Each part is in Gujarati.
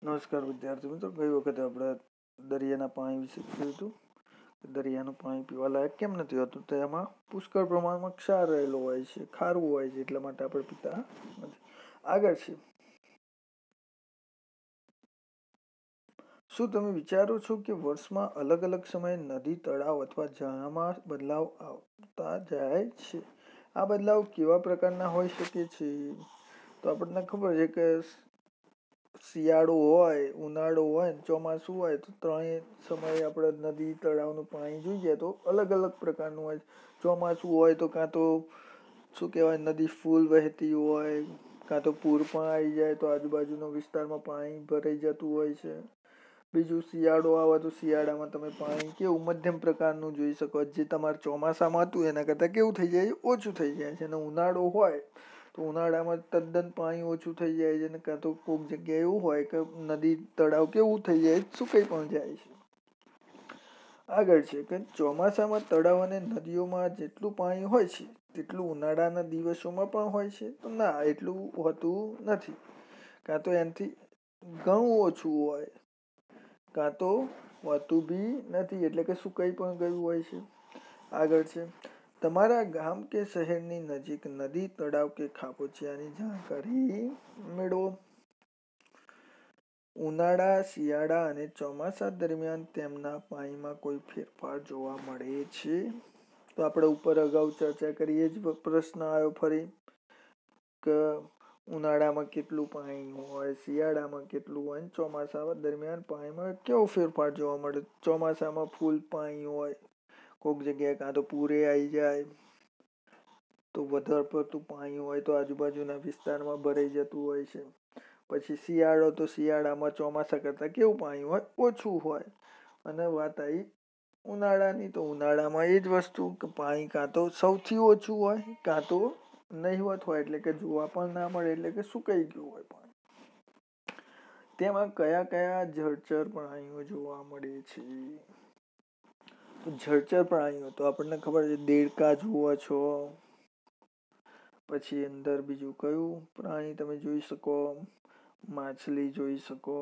નમસ્કાર વિદ્યાર્થી મિત્રો. ગઈ વખતે આપણે દરિયાના પાણી વિશે જોયું હતું. દરિયાનું પાણી પીવા લાયક કેમ નથી હોતું? તો એમાં પુષ્કળ પ્રમાણમાં ક્ષાર રહેલો હોય છે, ખારું હોય છે, એટલા માટે આપણે પીતા નથી. આગળ છે, શું તમે વિચારો છો કે વર્ષમાં અલગ અલગ સમયે નદી, તળાવ અથવા ઝરણામાં બદલાવ આવતા જાય છે? આ બદલાવ કેવા પ્રકારના હોઈ શકે છે? તો આપણને ખબર છે કે શિયાળો હોય, ઉનાળો હોય, ચોમાસું હોય, તો ત્રણેય સમયે આપણે નદી, તળાવનું પાણી જોઈએ તો અલગ અલગ પ્રકારનું હોય. ચોમાસું હોય તો કાં તો શું કહેવાય, નદી ફૂલ વહેતી હોય, કાં તો પૂર પણ આવી જાય તો આજુબાજુના વિસ્તારમાં પાણી ભરાઈ જતું હોય છે. બીજું શિયાળો આવે તો શિયાળામાં તમે પાણી કેવું મધ્યમ પ્રકારનું જોઈ શકો. જે તમારે ચોમાસામાં હતું એના કરતાં કેવું થઈ જાય, ઓછું થઈ જાય છે. અને ઉનાળો હોય તો ઉનાળામાં તદ્દન પાણી ઓછું થઈ જાય છે. અને કાં તો કોઈક જગ્યાએ એવું હોય કે નદી, તળાવ કેવું થઈ જાય, સુકાઈ પણ જાય છે. આગળ છે કે ચોમાસામાં તળાવ અને નદીઓમાં જેટલું પાણી હોય છે તેટલું ઉનાળાના દિવસોમાં પણ હોય છે? તો ના, એટલું હોતું નથી. કાં તો એનાથી ઘણું ઓછું હોય, કાં તો હોતું બી નથી, એટલે કે સુકાઈ પણ ગયું હોય છે. આગળ છે, તમારા ગામ કે શહેરની નજીક નદી, તળાવ કે ખાબોચિયાની જાણકારી મેળવો. ઉનાળા, શિયાળા અને ચોમાસા દરમિયાન તેમના પાણીમાં કોઈ ફેરફાર જોવા મળે છે? તો આપણે ઉપર અગાઉ ચર્ચા કરીએ જ પ્રશ્ન આવ્યો ફરી કે ઉનાળામાં કેટલું પાણી હોય, શિયાળામાં કેટલું હોય, ચોમાસા દરમિયાન પાણીમાં કેવો ફેરફાર જોવા મળે. ચોમાસામાં ફૂલ પાણી હોય, કોઈક જગ્યાએ કાં તો પૂરે આવી જાય, તો વધારે પડતું પાણી હોય તો આજુબાજુના વિસ્તારમાં ભરાઈ જતું હોય છે. પછી શિયાળો, તો શિયાળામાં ચોમાસા કરતાં કેવું પાણી હોય, ઓછું હોય. અને વાત આવી ઉનાળાની, તો ઉનાળામાં એ જ વસ્તુ કે પાણી કાં તો સૌથી ઓછું હોય, કાં તો નહિવત હોય, એટલે કે જોવા પણ ના મળે, એટલે કે સુકાઈ ગયું હોય પાણી. તેમાં કયા કયા જળચર પ્રાણીઓ જોવા મળે છે? તો જળચર પ્રાણીઓ તો આપણને ખબર છે, દેડકા જુઓ છો, પછી અંદર બીજું કયું પ્રાણી તમે જોઈ શકો? માછલી જોઈ શકો.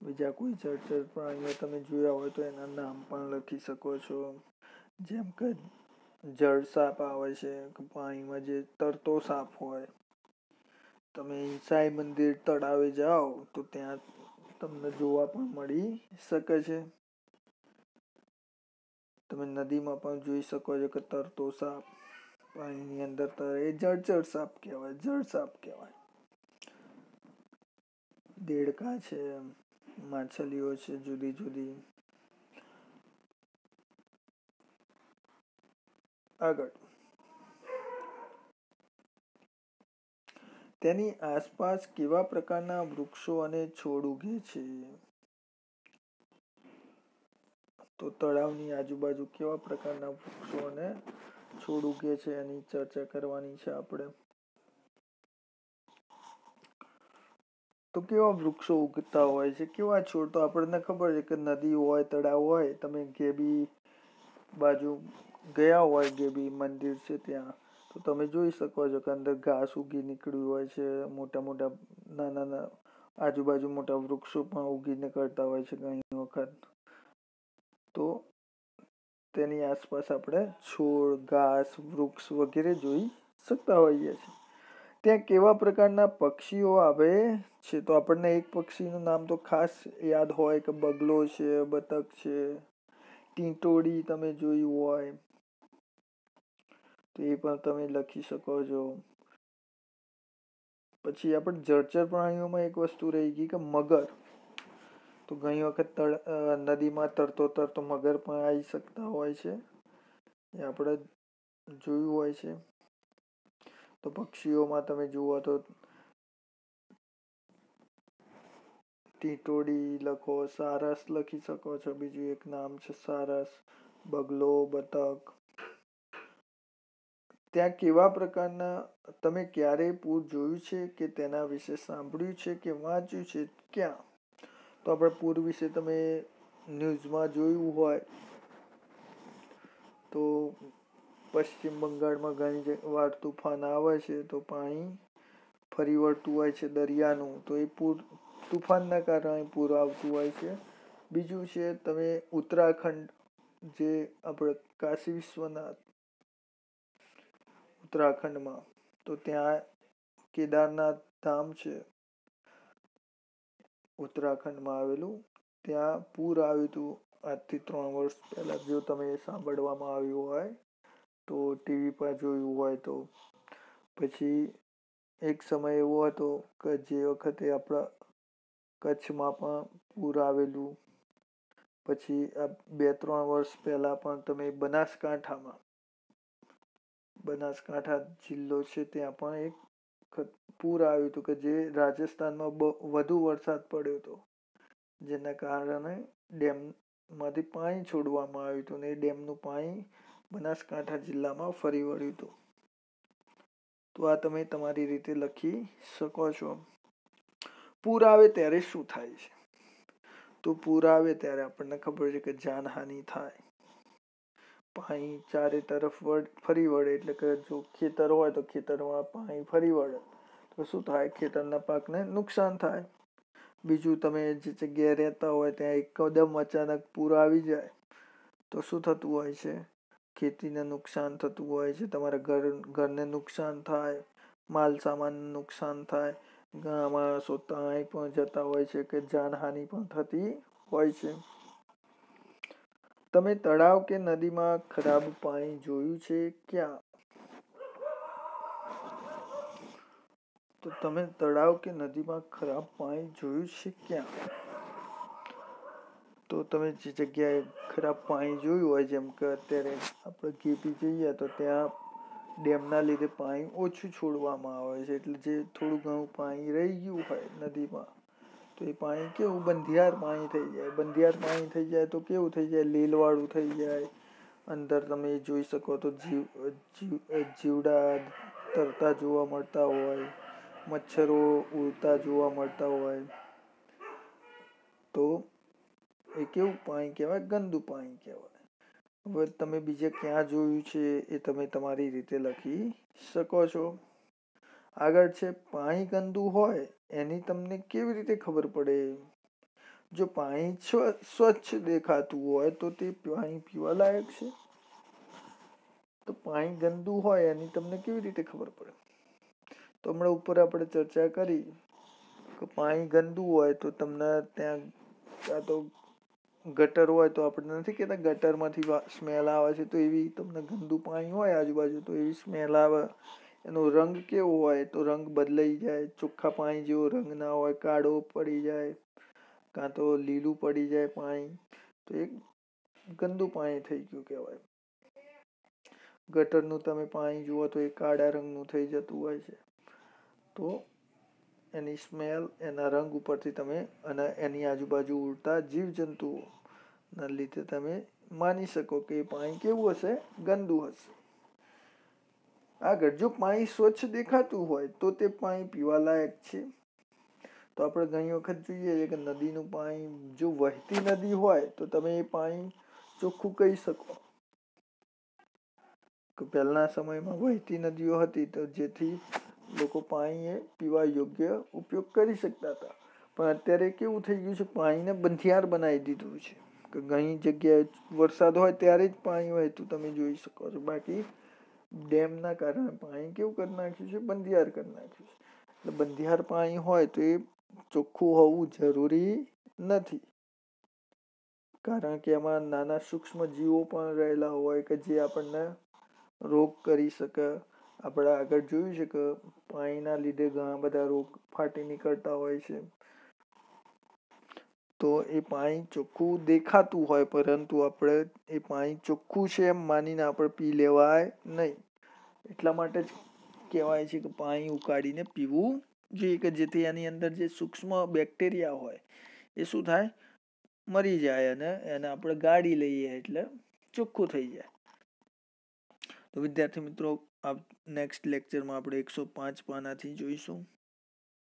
બીજા કોઈ જળચર પ્રાણીઓ તમે જોયા હોય તો એના નામ પણ લખી શકો છો. જેમ કે જળ સાપ આવે છે, પાણીમાં જે તરતો સાપ હોય. તમે સાંઈ મંદિર તળાવે જાઓ તો ત્યાં તમને જોવા પણ મળી શકે છે. તમે નદીમાં પણ જોઈ શકો છો કે તરતો સાપ પાણીની અંદર તરે, એ જળચર સાપ કહેવાય, જળ સાપ કહેવાય. દેડકા છે, માછલીઓ છે જુદી જુદી. આગળ, તેની આસપાસ કેવા પ્રકારના વૃક્ષો અને છોડ ઉગે છે? તો તળાવની આજુબાજુ કેવા પ્રકારના વૃક્ષો અને છોડ ઉગે છે એની ચર્ચા કરવાની છે આપણે. તો કેવા વૃક્ષો ઉગતા હોય છે, કેવા છોડ? તો આપણને ખબર છે કે નદી હોય, તળાવ હોય, તમે ગેબી બાજુ ગયા હોય, ગેબી મંદિર છે ત્યાં, તો તમે જોઈ શકો છો કે અંદર ઘાસ ઉગી નીકળ્યું હોય છે. મોટા મોટા નાના આજુબાજુ મોટા વૃક્ષો પણ ઉગી નીકળતા હોય છે ઘણી વખત. તો તેની આસપાસ આપણે છોડ, ઘાસ, વૃક્ષ વગેરે જોઈ શકતા હોઈએ છીએ. ત્યાં કેવા પ્રકારના પક્ષીઓ આવે છે? તો આપણને એક પક્ષીનું નામ તો ખાસ યાદ હોય કે બગલો છે, બતક છે, ટીટોડી તમે જોયું હોય તો એ પણ તમે લખી શકો છો. પછી આપણે જળચર પ્રાણીઓમાં એક વસ્તુ રહી ગઈ કે મગર. તો ઘણી વખત નદીમાં તરતો તરતો મગર પણ આવી શકતા હોય છે, એ આપણે જોયું હોય છે. તો પક્ષીઓમાં તમે જુઓ તો ટીટોડી લખો, સારસ લખી શકો છો, બીજું એક નામ છે સારસ, બગલો, બતક. ત્યાં કેવા પ્રકારના, તમે ક્યારેય પૂર જોયું છે કે તેના વિશે સાંભળ્યું છે કે વાંચ્યું છે? ક્યાં? તો આપણે પૂર વિશે તમે ન્યૂઝમાં જોયું હોય તો પશ્ચિમ બંગાળમાં ઘણી વાર તુફાન આવે છે તો પાણી ફરી વળતું હોય છે દરિયાનું, તો એ પૂર તુફાનના કારણે પૂર આવતું હોય છે. બીજું છે તમે ઉત્તરાખંડ, જે આપણે કાશી વિશ્વનાથ ઉત્તરાખંડમાં, તો ત્યાં કેદારનાથ ધામ છે ઉત્તરાખંડમાં આવેલું, ત્યાં પૂર આવ્યું હતું આજથી 3 વર્ષ પહેલા. જો તમે સાંભળવામાં આવ્યું હોય તો, ટીવી પર જોયું હોય તો. પછી એક સમય એવો હતો કે જે વખતે આપણા કચ્છમાં પણ પૂર આવેલું. પછી આ 2-3 વર્ષ પહેલા પણ તમે બનાસકાંઠા જિલ્લો છે, ત્યાં પણ એક પૂર આવ્યું હતું કે જે રાજસ્થાનમાં વધુ વરસાદ પડ્યો હતો, જેના કારણે ડેમમાંથી પાણી છોડવામાં આવ્યું હતું અને એ ડેમનું પાણી બનાસકાંઠા જિલ્લામાં ફરી વળ્યું હતું. તો આ તમે તમારી રીતે લખી શકો છો. પૂર આવે ત્યારે શું થાય છે? તો પૂર આવે ત્યારે આપણને ખબર છે કે જાનહાનિ થાય, પાણી ચારે તરફ ફરી વળે, એટલે કે જો ખેતર હોય તો ખેતરમાં પાણી ફરી વળે તો શું થાય? ખેતરના પાકને નુકસાન થાય. બીજું, તમે જે જગ્યાએ રહેતા હોય ત્યાં એકદમ અચાનક પૂર આવી જાય તો શું થતું હોય છે? ખેતીને નુકસાન થતું હોય છે, તમારા ઘરને નુકસાન થાય, માલ સામાનને નુકસાન થાય, ઘણા માણસો તણાઈ પણ જતા હોય છે કે જાનહાનિ પણ થતી હોય છે. તમે તળાવ કે નદીમાં ખરાબ પાણી જોયું છે ક્યાં? તો તમે તળાવ કે નદીમાં ખરાબ પાણી જોયું છે ક્યાં? તો તમે જે જગ્યાએ ખરાબ પાણી જોયું હોય, જેમ કે અત્યારે આપણે કેપી જઈએ તો ત્યાં ડેમના લીધે પાણી ઓછું છોડવામાં આવે છે, એટલે જે થોડું ઘણું પાણી રહી ગયું હોય નદીમાં, તો એ પાણી કેવું? બંધિયાર પાણી થઈ જાય. બંધિયાર પાણી થઈ જાય તો કેવું થઈ જાય? લીલવાળું થઈ જાય. અંદર તમે જોઈ શકો તો જીવડા તરતા જોવા મળતા હોય, મચ્છરો ઉડતા જોવા મળતા હોય. તો એ કેવું પાણી કહેવાય? ગંદુ પાણી કહેવાય. હવે તમે બીજે ક્યાં જોયું છે એ તમે તમારી રીતે લખી શકો છો. આગળ છે, પાણી ગંદુ હોય એની તમને કેવી રીતે ખબર પડે? જો પાણી સ્વચ્છ દેખાતું હોય તો તે પાણી પીવા લાયક છે. તો પાણી ગંદુ હોય એની તમને કેવી રીતે ખબર પડે? તો હમણાં ઉપર આપણે ચર્ચા કરી કે પાણી ગંદુ હોય તો તમને ત્યાં કાં તો ગટર હોય તો આપણે નથી કહેતા ગટરમાંથી સ્મેલ આવે છે, તો એવી તમને ગંદુ પાણી હોય આજુબાજુ તો એવી સ્મેલ આવે. એનો રંગ કેવો હોય? તો રંગ બદલાઈ જાય. ચોખ્ખા પાણી જેવો રંગ ના હોય, કાળો પડી જાય, કાં તો લીલું પડી જાય પાણી, તો એ ગંદુ પાણી થઈ ગયું કહેવાય. ગટરનું તમે પાણી જુઓ તો એ કાળા રંગનું થઈ જતું હોય છે. તો એની સ્મેલ એના રંગ ઉપરથી તમે અને એની આજુબાજુ ઉડતા જીવજંતુઓ ના લીધે તમે માની શકો કે એ પાણી કેવું હશે? ગંદુ હશે. આગળ, જો પાણી સ્વચ્છ દેખાતું હોય તો તે પાણી પીવા લાયક છે. તો આપણે ઘણી વખત જોઈએ છીએ કે નદીનું પાણી, જો વહેતી નદી હોય તો તમે એ પાણી ચોખ્ખું કહી શકો કે પહેલાના સમયમાં વહેતી નદીઓ હતી તો જેથી લોકો પાણી એ પીવા યોગ્ય ઉપયોગ કરી શકતા હતા. પણ અત્યારે કેવું થઈ ગયું છે? પાણીને બંધિયાર બનાવી દીધું છે કે ઘણી જગ્યાએ વરસાદ હોય ત્યારે જ પાણી વહેતું તમે જોઈ શકો છો. બાકી ડેમના કારણે પાણી કેવું કરી નાખ્યું છે? બંધિયાર કરી નાખ્યું છે. એટલે બંધિયાર પાણી હોય તો એ ચોખ્ખું હોવું જરૂરી નથી, કારણ કે એમાં નાના સૂક્ષ્મ જીવો પણ રહેલા હોય કે જે આપણને રોગ કરી શકે. આપણે આગળ જોયું છે કે પાણીના લીધે ઘણા બધા રોગ ફાટી નીકળતા હોય છે. તો એ પાણી ચોખ્ખું દેખાતું હોય, પરંતુ આપણે એ પાણી ચોખ્ખું છે એમ માનીને આપણે પી લેવાય નહીં. એટલા માટે જ કહેવાય છે કે પાણી ઉકાળીને પીવું જોઈએ, કે જેથી એની અંદર જે સૂક્ષ્મ બેક્ટેરિયા હોય એ શું થાય? મરી જાય અને એને આપણે ગાળી લઈએ એટલે ચોખ્ખું થઈ જાય. તો વિદ્યાર્થી મિત્રો, નેક્સ્ટ લેક્ચરમાં આપણે 105 પાનાથી જોઈશું.